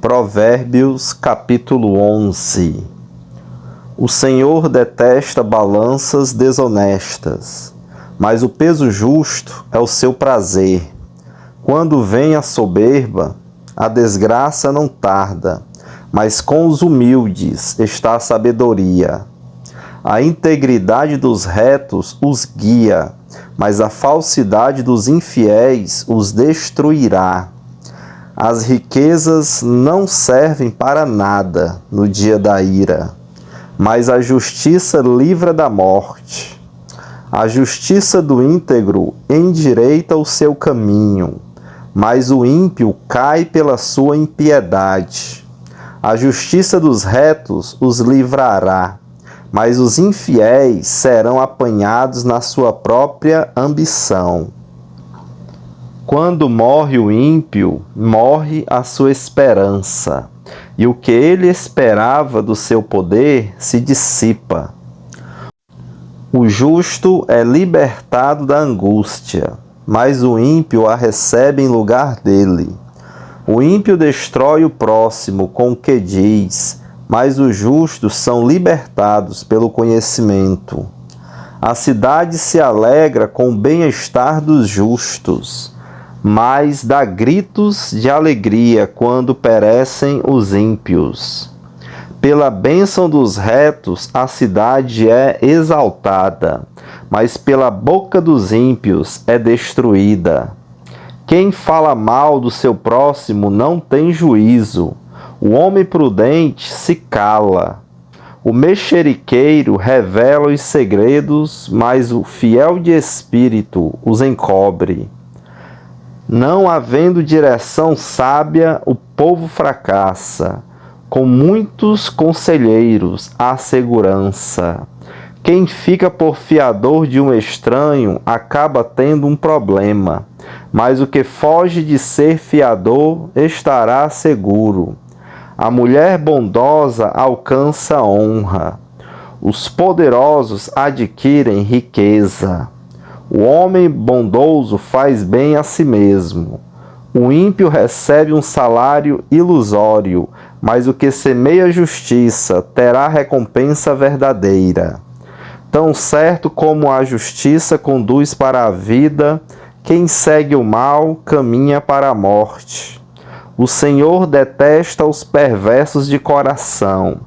Provérbios capítulo 11. O Senhor detesta balanças desonestas, mas o peso justo é o seu prazer. Quando vem a soberba, a desgraça não tarda, mas com os humildes está a sabedoria. A integridade dos retos os guia, mas a falsidade dos infiéis os destruirá. As riquezas não servem para nada no dia da ira, mas a justiça livra da morte. A justiça do íntegro endireita o seu caminho, mas o ímpio cai pela sua impiedade. A justiça dos retos os livrará, mas os infiéis serão apanhados na sua própria ambição. Quando morre o ímpio, morre a sua esperança, e o que ele esperava do seu poder se dissipa. O justo é libertado da angústia, mas o ímpio a recebe em lugar dele. O ímpio destrói o próximo com o que diz, mas os justos são libertados pelo conhecimento. A cidade se alegra com o bem-estar dos justos, mas dá gritos de alegria quando perecem os ímpios. Pela bênção dos retos a cidade é exaltada, mas pela boca dos ímpios é destruída. Quem fala mal do seu próximo não tem juízo. O homem prudente se cala. O mexeriqueiro revela os segredos, mas o fiel de espírito os encobre. Não havendo direção sábia, o povo fracassa. Com muitos conselheiros há segurança. Quem fica por fiador de um estranho acaba tendo um problema, mas o que foge de ser fiador estará seguro. A mulher bondosa alcança honra. Os poderosos adquirem riqueza. O homem bondoso faz bem a si mesmo. O ímpio recebe um salário ilusório, mas o que semeia justiça terá recompensa verdadeira. Tão certo como a justiça conduz para a vida, quem segue o mal caminha para a morte. O Senhor detesta os perversos de coração,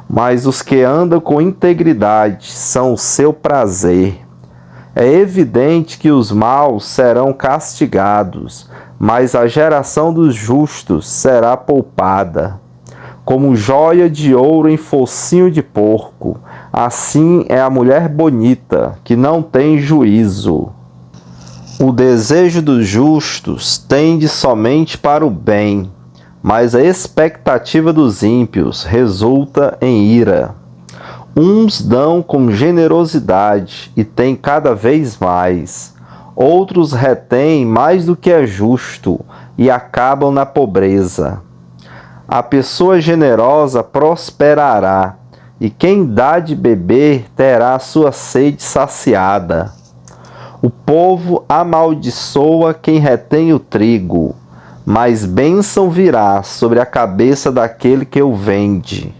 mas os que andam com integridade são o seu prazer. É evidente que os maus serão castigados, mas a geração dos justos será poupada. Como joia de ouro em focinho de porco, assim é a mulher bonita, que não tem juízo. O desejo dos justos tende somente para o bem, mas a expectativa dos ímpios resulta em ira. Uns dão com generosidade e têm cada vez mais. Outros retêm mais do que é justo e acabam na pobreza. A pessoa generosa prosperará, e quem dá de beber terá sua sede saciada. O povo amaldiçoa quem retém o trigo, mas bênção virá sobre a cabeça daquele que o vende.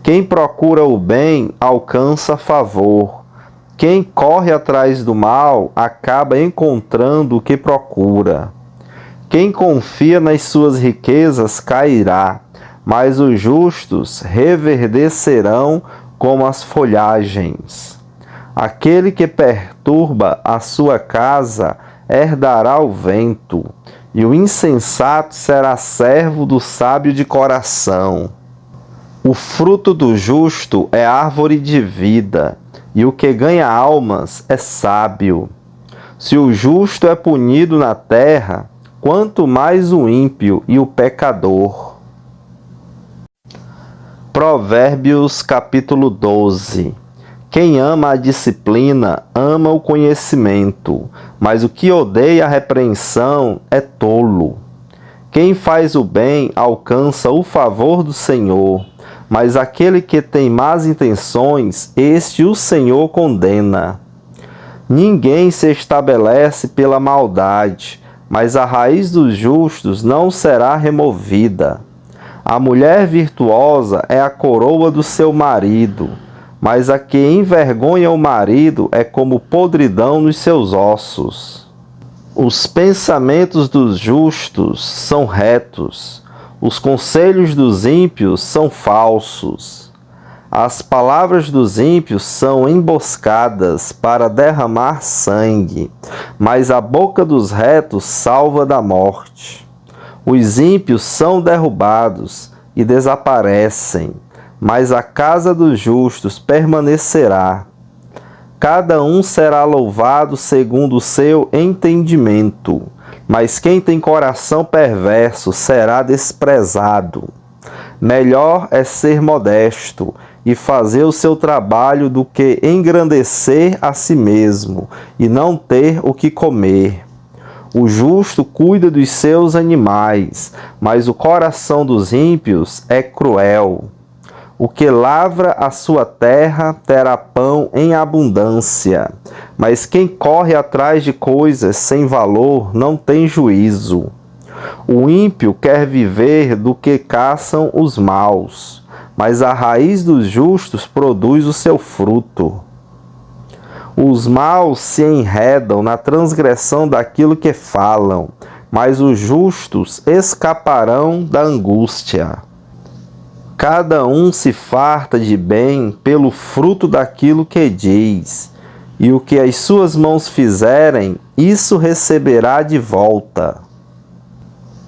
Quem procura o bem alcança favor. Quem corre atrás do mal acaba encontrando o que procura. Quem confia nas suas riquezas cairá, mas os justos reverdecerão como as folhagens. Aquele que perturba a sua casa herdará o vento, e o insensato será servo do sábio de coração. O fruto do justo é árvore de vida, e o que ganha almas é sábio. Se o justo é punido na terra, quanto mais o ímpio e o pecador. Provérbios capítulo 12. Quem ama a disciplina ama o conhecimento, mas o que odeia a repreensão é tolo. Quem faz o bem alcança o favor do Senhor, mas aquele que tem más intenções, este o Senhor condena. Ninguém se estabelece pela maldade, mas a raiz dos justos não será removida. A mulher virtuosa é a coroa do seu marido, mas a que envergonha o marido é como podridão nos seus ossos. Os pensamentos dos justos são retos, os conselhos dos ímpios são falsos. As palavras dos ímpios são emboscadas para derramar sangue, mas a boca dos retos salva da morte. Os ímpios são derrubados e desaparecem, mas a casa dos justos permanecerá. Cada um será louvado segundo o seu entendimento, mas quem tem coração perverso será desprezado. Melhor é ser modesto e fazer o seu trabalho do que engrandecer a si mesmo e não ter o que comer. O justo cuida dos seus animais, mas o coração dos ímpios é cruel. O que lavra a sua terra terá pão em abundância, mas quem corre atrás de coisas sem valor não tem juízo. O ímpio quer viver do que caçam os maus, mas a raiz dos justos produz o seu fruto. Os maus se enredam na transgressão daquilo que falam, mas os justos escaparão da angústia. Cada um se farta de bem pelo fruto daquilo que diz, e o que as suas mãos fizerem, isso receberá de volta.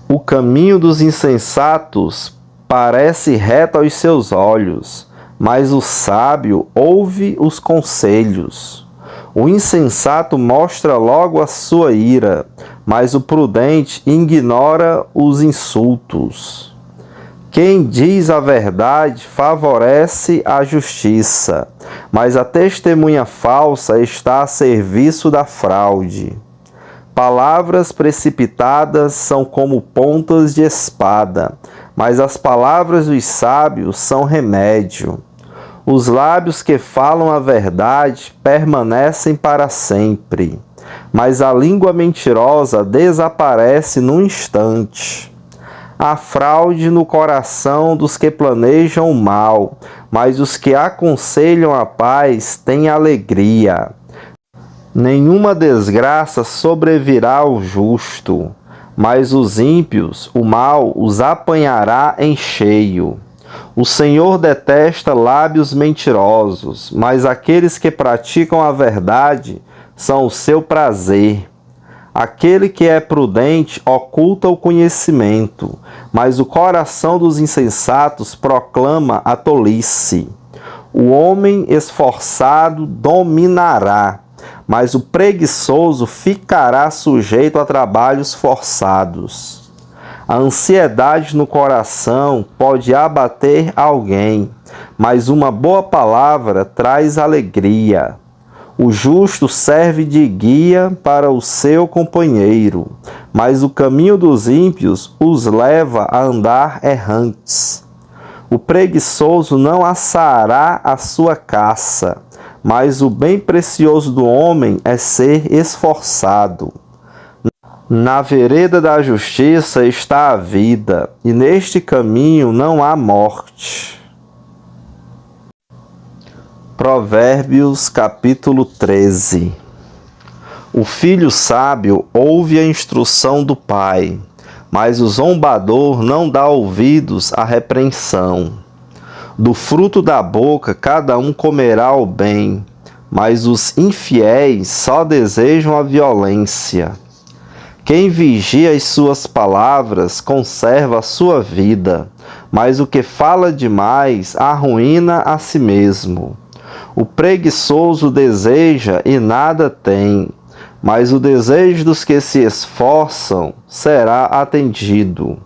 O caminho dos insensatos parece reto aos seus olhos, mas o sábio ouve os conselhos. O insensato mostra logo a sua ira, mas o prudente ignora os insultos. Quem diz a verdade favorece a justiça, mas a testemunha falsa está a serviço da fraude. Palavras precipitadas são como pontas de espada, mas as palavras dos sábios são remédio. Os lábios que falam a verdade permanecem para sempre, mas a língua mentirosa desaparece num instante. Há fraude no coração dos que planejam o mal, mas os que aconselham a paz têm alegria. Nenhuma desgraça sobrevirá ao justo, mas os ímpios, o mal os apanhará em cheio. O Senhor detesta lábios mentirosos, mas aqueles que praticam a verdade são o seu prazer. Aquele que é prudente oculta o conhecimento, mas o coração dos insensatos proclama a tolice. O homem esforçado dominará, mas o preguiçoso ficará sujeito a trabalhos forçados. A ansiedade no coração pode abater alguém, mas uma boa palavra traz alegria. O justo serve de guia para o seu companheiro, mas o caminho dos ímpios os leva a andar errantes. O preguiçoso não assará a sua caça, mas o bem precioso do homem é ser esforçado. Na vereda da justiça está a vida, e neste caminho não há morte. Provérbios capítulo 13. O filho sábio ouve a instrução do pai, mas o zombador não dá ouvidos à repreensão. Do fruto da boca cada um comerá o bem, mas os infiéis só desejam a violência. Quem vigia as suas palavras conserva a sua vida, mas o que fala demais arruína a si mesmo. O preguiçoso deseja e nada tem, mas o desejo dos que se esforçam será atendido.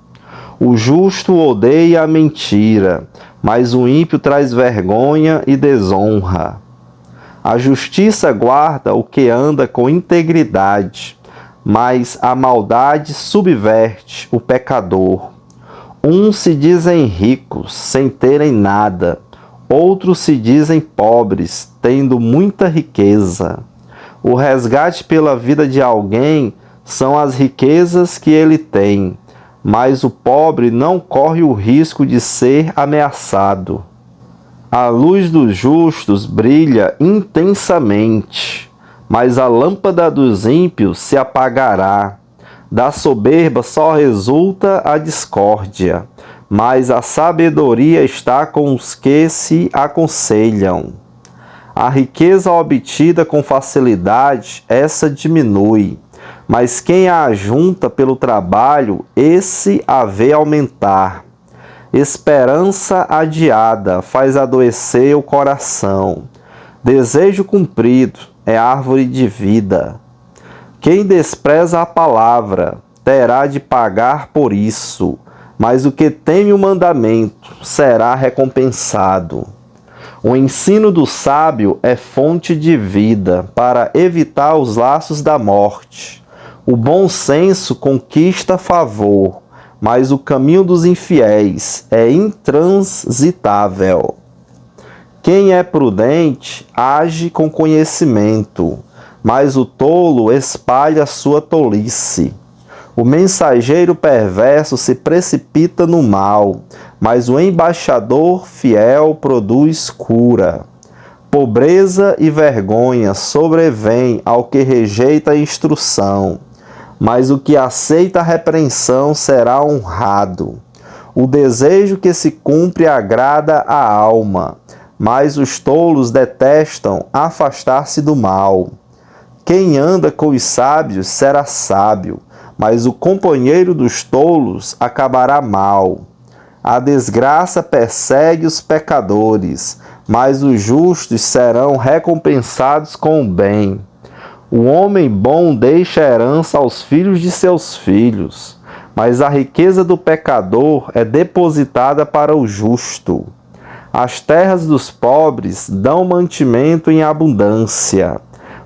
O justo odeia a mentira, mas o ímpio traz vergonha e desonra. A justiça guarda o que anda com integridade, mas a maldade subverte o pecador. Uns se dizem ricos, sem terem nada. Outros se dizem pobres, tendo muita riqueza. O resgate pela vida de alguém são as riquezas que ele tem, mas o pobre não corre o risco de ser ameaçado. A luz dos justos brilha intensamente, mas a lâmpada dos ímpios se apagará. Da soberba só resulta a discórdia, mas a sabedoria está com os que se aconselham. A riqueza obtida com facilidade, essa diminui, mas quem a ajunta pelo trabalho, esse a vê aumentar. Esperança adiada faz adoecer o coração. Desejo cumprido é árvore de vida. Quem despreza a palavra terá de pagar por isso, mas o que teme o mandamento será recompensado. O ensino do sábio é fonte de vida para evitar os laços da morte. O bom senso conquista favor, mas o caminho dos infiéis é intransitável. Quem é prudente age com conhecimento, mas o tolo espalha sua tolice. O mensageiro perverso se precipita no mal, mas o embaixador fiel produz cura. Pobreza e vergonha sobrevêm ao que rejeita a instrução, mas o que aceita a repreensão será honrado. O desejo que se cumpre agrada a alma, mas os tolos detestam afastar-se do mal. Quem anda com os sábios será sábio, mas o companheiro dos tolos acabará mal. A desgraça persegue os pecadores, mas os justos serão recompensados com o bem. O homem bom deixa herança aos filhos de seus filhos, mas a riqueza do pecador é depositada para o justo. As terras dos pobres dão mantimento em abundância,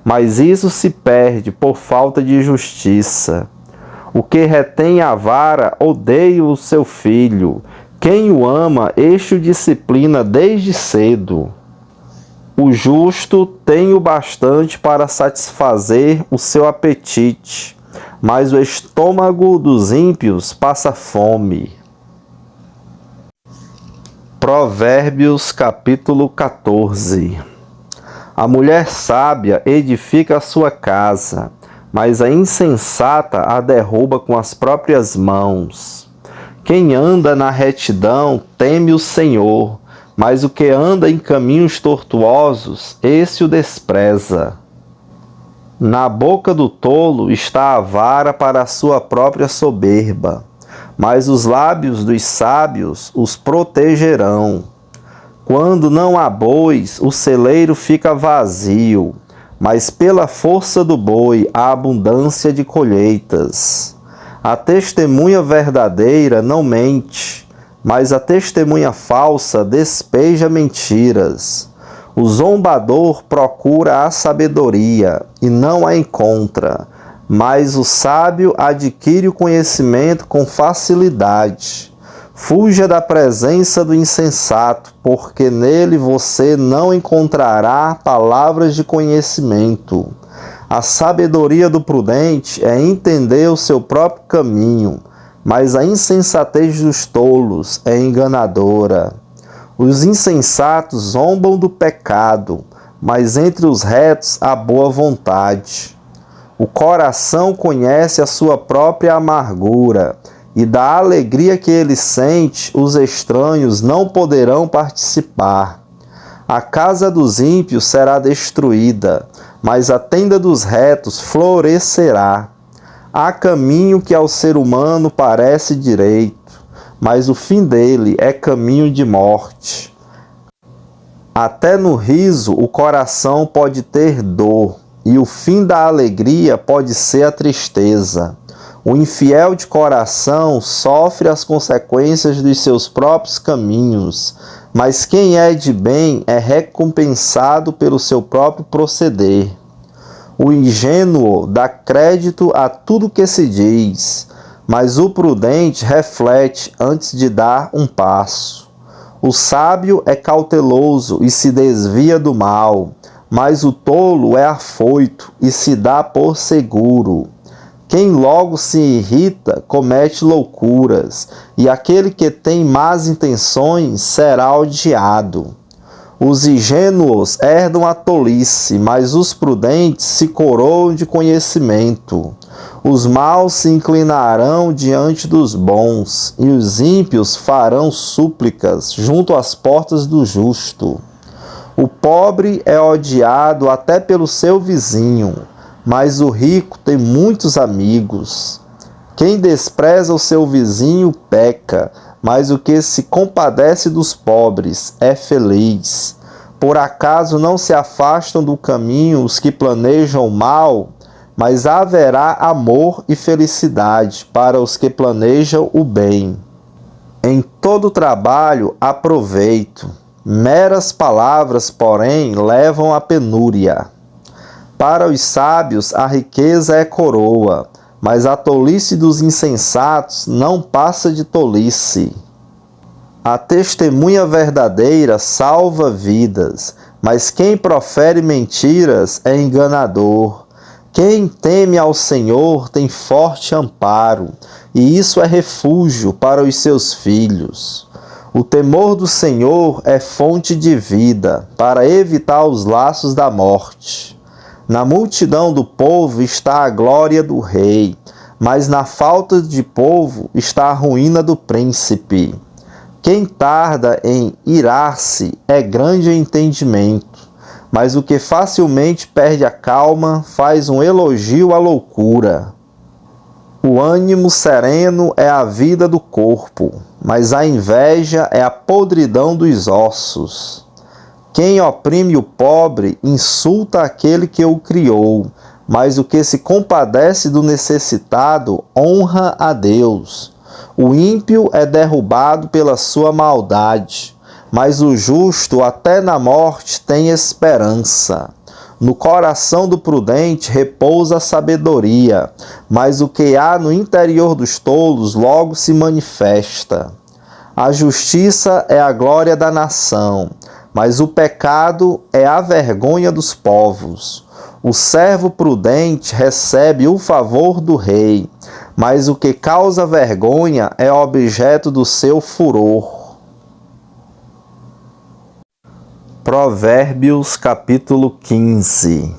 mas isso se perde por falta de justiça. O que retém a vara odeia o seu filho. Quem o ama, este o disciplina desde cedo. O justo tem o bastante para satisfazer o seu apetite, mas o estômago dos ímpios passa fome. Provérbios capítulo 14. A mulher sábia edifica a sua casa, mas a insensata a derruba com as próprias mãos. Quem anda na retidão teme o Senhor, mas o que anda em caminhos tortuosos, esse o despreza. Na boca do tolo está a vara para a sua própria soberba, mas os lábios dos sábios os protegerão. Quando não há bois, o celeiro fica vazio, mas pela força do boi há abundância de colheitas. A testemunha verdadeira não mente, mas a testemunha falsa despeja mentiras. O zombador procura a sabedoria e não a encontra, mas o sábio adquire o conhecimento com facilidade. Fuja da presença do insensato, porque nele você não encontrará palavras de conhecimento. A sabedoria do prudente é entender o seu próprio caminho, mas a insensatez dos tolos é enganadora. Os insensatos zombam do pecado, mas entre os retos há boa vontade. O coração conhece a sua própria amargura, e da alegria que ele sente, os estranhos não poderão participar. A casa dos ímpios será destruída, mas a tenda dos retos florescerá. Há caminho que ao ser humano parece direito, mas o fim dele é caminho de morte. Até no riso o coração pode ter dor, e o fim da alegria pode ser a tristeza. O infiel de coração sofre as consequências dos seus próprios caminhos, mas quem é de bem é recompensado pelo seu próprio proceder. O ingênuo dá crédito a tudo que se diz, mas o prudente reflete antes de dar um passo. O sábio é cauteloso e se desvia do mal, mas o tolo é afoito e se dá por seguro. Quem logo se irrita comete loucuras, e aquele que tem más intenções será odiado. Os ingênuos herdam a tolice, mas os prudentes se coroam de conhecimento. Os maus se inclinarão diante dos bons, e os ímpios farão súplicas junto às portas do justo. O pobre é odiado até pelo seu vizinho, mas o rico tem muitos amigos. Quem despreza o seu vizinho peca, mas o que se compadece dos pobres é feliz. Por acaso não se afastam do caminho os que planejam o mal, mas haverá amor e felicidade para os que planejam o bem. Em todo trabalho há proveito, meras palavras, porém, levam à penúria. Para os sábios a riqueza é coroa, mas a tolice dos insensatos não passa de tolice. A testemunha verdadeira salva vidas, mas quem profere mentiras é enganador. Quem teme ao Senhor tem forte amparo, e isso é refúgio para os seus filhos. O temor do Senhor é fonte de vida, para evitar os laços da morte. Na multidão do povo está a glória do rei, mas na falta de povo está a ruína do príncipe. Quem tarda em irar-se é grande em entendimento, mas o que facilmente perde a calma faz um elogio à loucura. O ânimo sereno é a vida do corpo, mas a inveja é a podridão dos ossos. Quem oprime o pobre insulta aquele que o criou, mas o que se compadece do necessitado honra a Deus. O ímpio é derrubado pela sua maldade, mas o justo até na morte tem esperança. No coração do prudente repousa a sabedoria, mas o que há no interior dos tolos logo se manifesta. A justiça é a glória da nação, mas o pecado é a vergonha dos povos. O servo prudente recebe o favor do rei, mas o que causa vergonha é objeto do seu furor. Provérbios capítulo 15.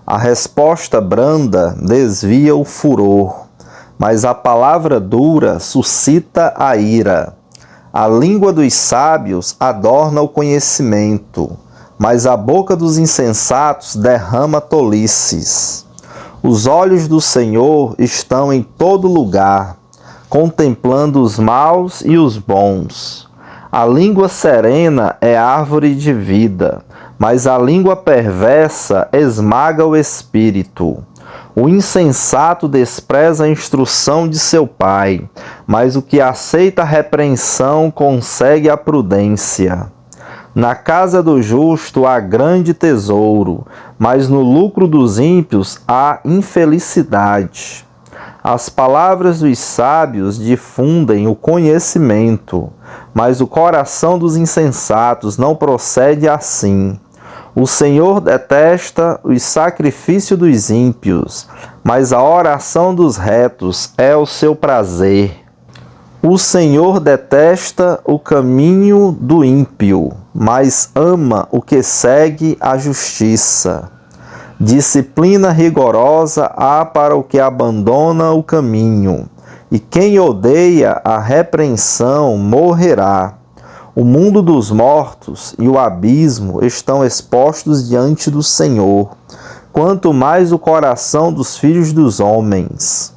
A resposta branda desvia o furor, mas a palavra dura suscita a ira. A língua dos sábios adorna o conhecimento, mas a boca dos insensatos derrama tolices. Os olhos do Senhor estão em todo lugar, contemplando os maus e os bons. A língua serena é árvore de vida, mas a língua perversa esmaga o espírito. O insensato despreza a instrução de seu pai, mas o que aceita a repreensão consegue a prudência. Na casa do justo há grande tesouro, mas no lucro dos ímpios há infelicidade. As palavras dos sábios difundem o conhecimento, mas o coração dos insensatos não procede assim. O Senhor detesta os sacrifícios dos ímpios, mas a oração dos retos é o seu prazer. O Senhor detesta o caminho do ímpio, mas ama o que segue a justiça. Disciplina rigorosa há para o que abandona o caminho, e quem odeia a repreensão morrerá. O mundo dos mortos e o abismo estão expostos diante do Senhor, quanto mais o coração dos filhos dos homens.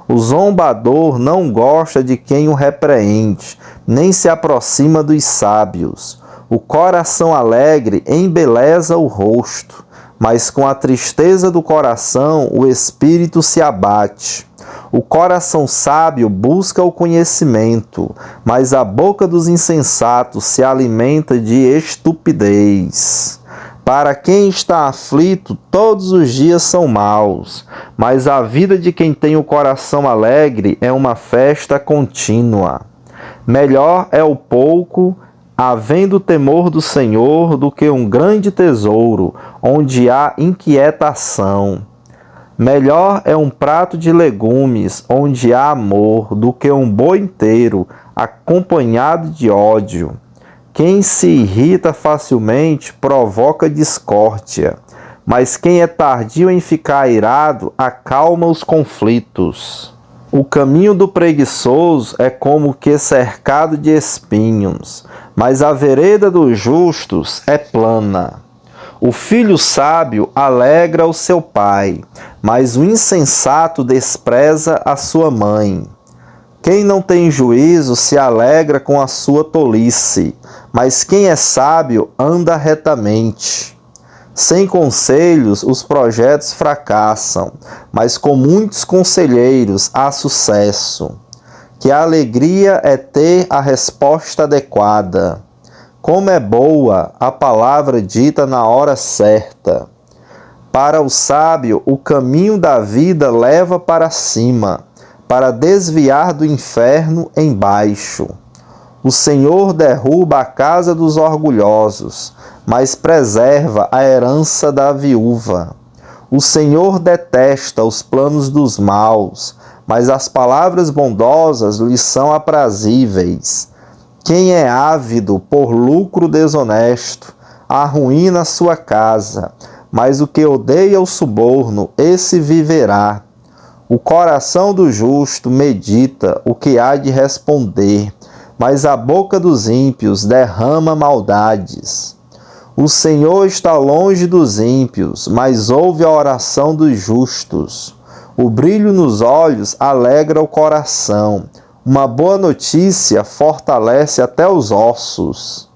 O zombador não gosta de quem o repreende, nem se aproxima dos sábios. O coração alegre embeleza o rosto, mas com a tristeza do coração o espírito se abate. O coração sábio busca o conhecimento, mas a boca dos insensatos se alimenta de estupidez. Para quem está aflito, todos os dias são maus, mas a vida de quem tem o coração alegre é uma festa contínua. Melhor é o pouco, havendo temor do Senhor, do que um grande tesouro, onde há inquietação. Melhor é um prato de legumes onde há amor do que um boi inteiro acompanhado de ódio. Quem se irrita facilmente provoca discórdia, mas quem é tardio em ficar irado acalma os conflitos. O caminho do preguiçoso é como que cercado de espinhos, mas a vereda dos justos é plana. O filho sábio alegra o seu pai, mas o insensato despreza a sua mãe. Quem não tem juízo se alegra com a sua tolice, mas quem é sábio anda retamente. Sem conselhos, os projetos fracassam, mas com muitos conselheiros há sucesso. Que a alegria é ter a resposta adequada. Como é boa a palavra dita na hora certa. Para o sábio, o caminho da vida leva para cima, para desviar do inferno embaixo. O Senhor derruba a casa dos orgulhosos, mas preserva a herança da viúva. O Senhor detesta os planos dos maus, mas as palavras bondosas lhe são aprazíveis. Quem é ávido por lucro desonesto, arruína sua casa, mas o que odeia o suborno, esse viverá. O coração do justo medita o que há de responder, mas a boca dos ímpios derrama maldades. O Senhor está longe dos ímpios, mas ouve a oração dos justos. O brilho nos olhos alegra o coração. Uma boa notícia fortalece até os ossos.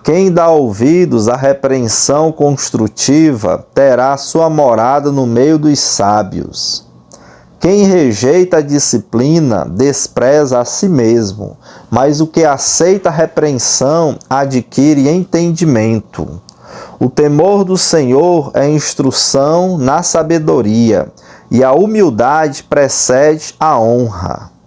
Quem dá ouvidos à repreensão construtiva terá sua morada no meio dos sábios. Quem rejeita a disciplina despreza a si mesmo, mas o que aceita a repreensão adquire entendimento. O temor do Senhor é instrução na sabedoria, e a humildade precede a honra.